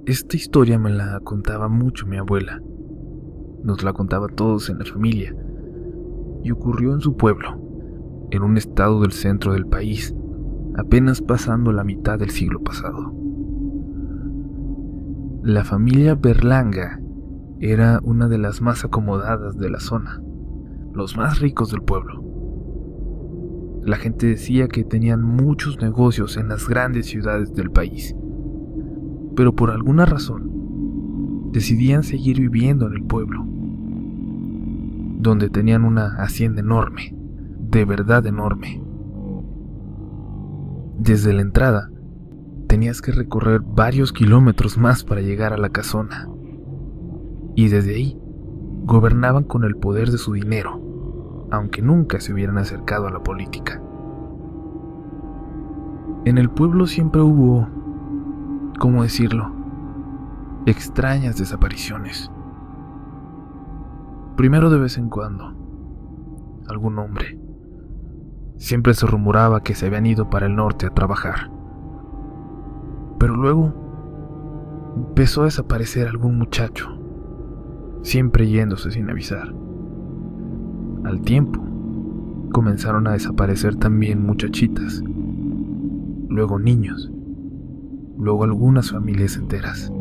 Esta historia me la contaba mucho mi abuela. Nos la contaba a todos en la familia. Y ocurrió en su pueblo, en un estado del centro del país, apenas pasando la mitad del siglo pasado. La familia Berlanga era una de las más acomodadas de la zona, los más ricos del pueblo. La gente decía que tenían muchos negocios en las grandes ciudades del país, pero por alguna razón decidían seguir viviendo en el pueblo, donde tenían una hacienda enorme, de verdad enorme. Desde la entrada, tenías que recorrer varios kilómetros más para llegar a la casona, y desde ahí gobernaban con el poder de su dinero, aunque nunca se hubieran acercado a la política. En el pueblo siempre hubo, ¿cómo decirlo?, extrañas desapariciones. Primero, de vez en cuando, algún hombre. Siempre se rumoraba que se habían ido para el norte a trabajar. Pero luego empezó a desaparecer algún muchacho, siempre yéndose sin avisar. Al tiempo, comenzaron a desaparecer también muchachitas, luego niños, luego algunas familias enteras.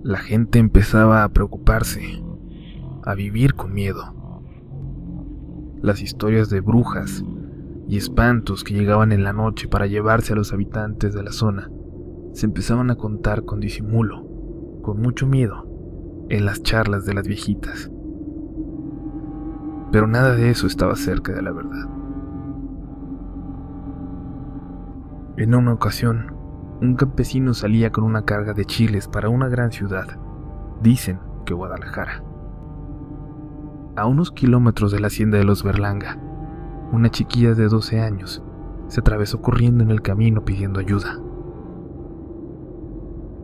La gente empezaba a preocuparse, a vivir con miedo. Las historias de brujas y espantos que llegaban en la noche para llevarse a los habitantes de la zona se empezaban a contar con disimulo, con mucho miedo, en las charlas de las viejitas. Pero nada de eso estaba cerca de la verdad. En una ocasión, un campesino salía con una carga de chiles para una gran ciudad, dicen que Guadalajara. A unos kilómetros de la hacienda de los Berlanga, una chiquilla de 12 años se atravesó corriendo en el camino pidiendo ayuda.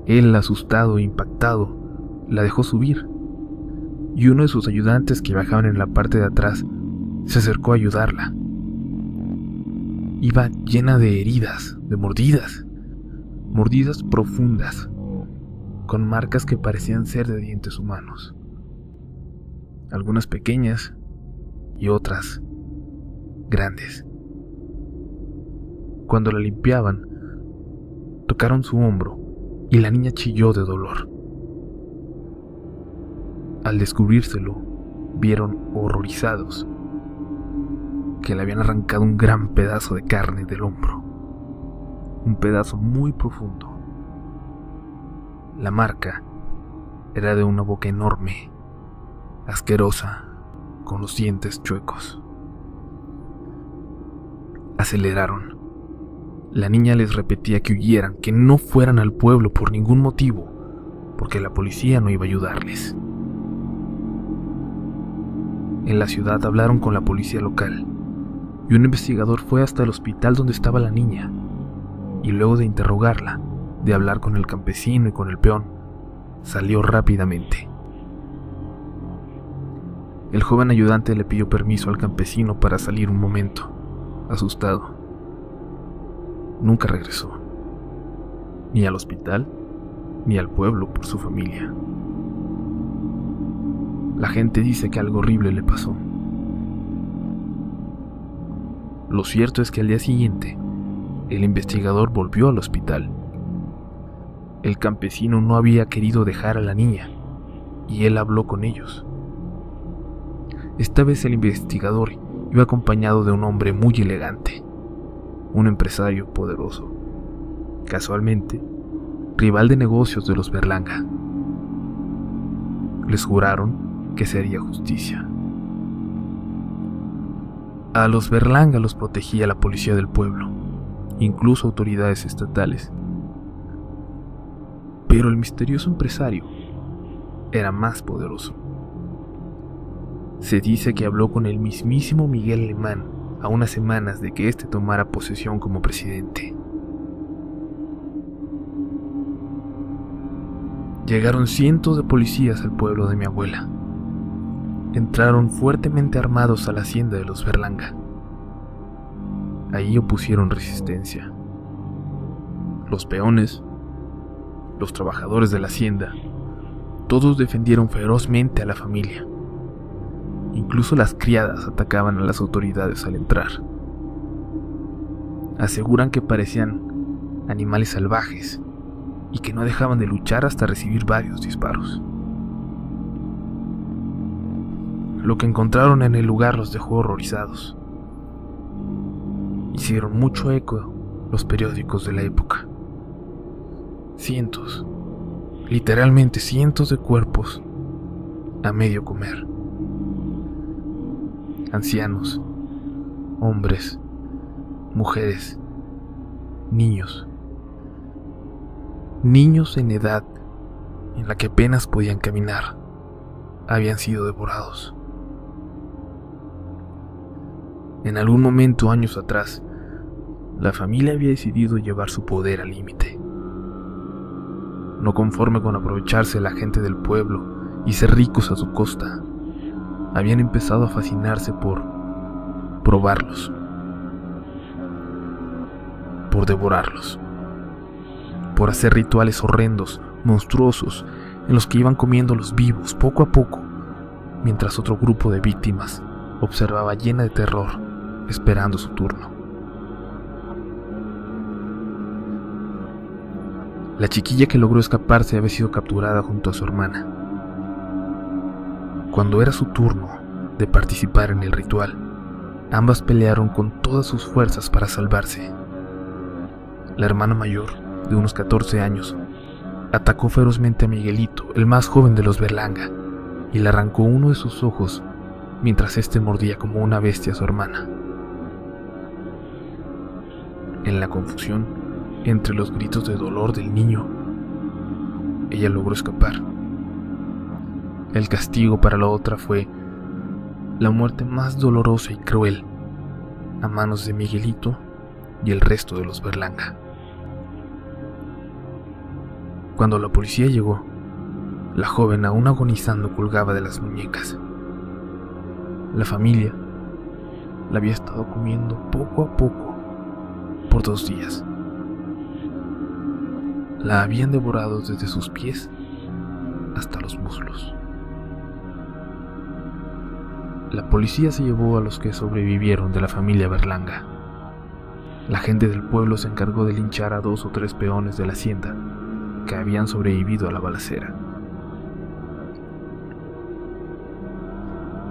Él, asustado e impactado, la dejó subir, y uno de sus ayudantes que bajaban en la parte de atrás se acercó a ayudarla. Iba llena de heridas, de mordidas profundas, con marcas que parecían ser de dientes humanos, algunas pequeñas y otras grandes. Cuando la limpiaban, tocaron su hombro y la niña chilló de dolor. Al descubrírselo, vieron horrorizados que le habían arrancado un gran pedazo de carne del hombro, un pedazo muy profundo. La marca era de una boca enorme, asquerosa, con los dientes chuecos. Aceleraron. La niña les repetía que huyeran, que no fueran al pueblo por ningún motivo, porque la policía no iba a ayudarles. En la ciudad hablaron con la policía local, y un investigador fue hasta el hospital donde estaba la niña, y luego de interrogarla, de hablar con el campesino y con el peón, salió rápidamente. El joven ayudante le pidió permiso al campesino para salir un momento, asustado. Nunca regresó, ni al hospital, ni al pueblo por su familia. La gente dice que algo horrible le pasó. Lo cierto es que al día siguiente, el investigador volvió al hospital. El campesino no había querido dejar a la niña, y él habló con ellos. Esta vez el investigador iba acompañado de un hombre muy elegante, un empresario poderoso, casualmente, rival de negocios de los Berlanga. Les juraron que se haría justicia. A los Berlanga los protegía la policía del pueblo, incluso autoridades estatales. Pero el misterioso empresario era más poderoso. Se dice que habló con el mismísimo Miguel Alemán a unas semanas de que éste tomara posesión como presidente. Llegaron cientos de policías al pueblo de mi abuela. Entraron fuertemente armados a la hacienda de los Berlanga. Ahí opusieron resistencia. Los peones los trabajadores de la hacienda, todos defendieron ferozmente a la familia. Incluso las criadas atacaban a las autoridades al entrar. Aseguran que parecían animales salvajes y que no dejaban de luchar hasta recibir varios disparos. Lo que encontraron en el lugar los dejó horrorizados. Hicieron mucho eco los periódicos de la época. Cientos, literalmente cientos de cuerpos a medio comer. Ancianos, hombres, mujeres, niños en edad en la que apenas podían caminar, habían sido devorados. En algún momento, años atrás, la familia había decidido llevar su poder al límite. No conforme con aprovecharse de la gente del pueblo y ser ricos a su costa, habían empezado a fascinarse por probarlos, por devorarlos, por hacer rituales horrendos, monstruosos, en los que iban comiéndolos vivos poco a poco, mientras otro grupo de víctimas observaba llena de terror, esperando su turno. La chiquilla que logró escaparse había sido capturada junto a su hermana. Cuando era su turno de participar en el ritual, ambas pelearon con todas sus fuerzas para salvarse. La hermana mayor, de unos 14 años, atacó ferozmente a Miguelito, el más joven de los Berlanga, y le arrancó uno de sus ojos mientras éste mordía como una bestia a su hermana. En la confusión, entre los gritos de dolor del niño, ella logró escapar. El castigo para la otra fue la muerte más dolorosa y cruel a manos de Miguelito y el resto de los Berlanga. Cuando la policía llegó, la joven, aún agonizando, colgaba de las muñecas. La familia la había estado comiendo poco a poco por 2 días. La habían devorado desde sus pies hasta los muslos. La policía se llevó a los que sobrevivieron de la familia Berlanga. La gente del pueblo se encargó de linchar a 2 o 3 peones de la hacienda que habían sobrevivido a la balacera.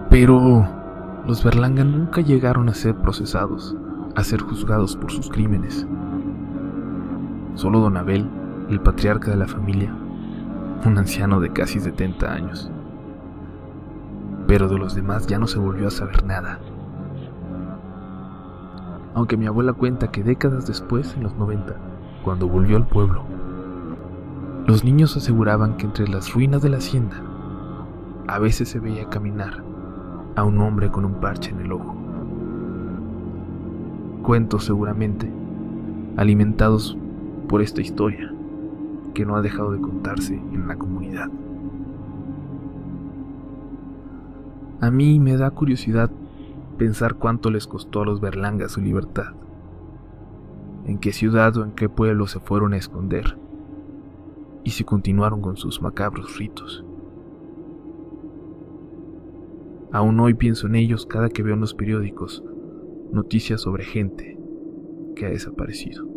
Pero los Berlanga nunca llegaron a ser procesados, a ser juzgados por sus crímenes. Solo don Abel, el patriarca de la familia, un anciano de casi 70 años. Pero de los demás ya no se volvió a saber nada. Aunque mi abuela cuenta que décadas después, en los 90, cuando volvió al pueblo, los niños aseguraban que entre las ruinas de la hacienda a veces se veía caminar a un hombre con un parche en el ojo. Cuentos seguramente alimentados por esta historia que no ha dejado de contarse en la comunidad. A mí me da curiosidad pensar cuánto les costó a los Berlanga su libertad, en qué ciudad o en qué pueblo se fueron a esconder, y si continuaron con sus macabros ritos. Aún hoy pienso en ellos cada que veo en los periódicos noticias sobre gente que ha desaparecido.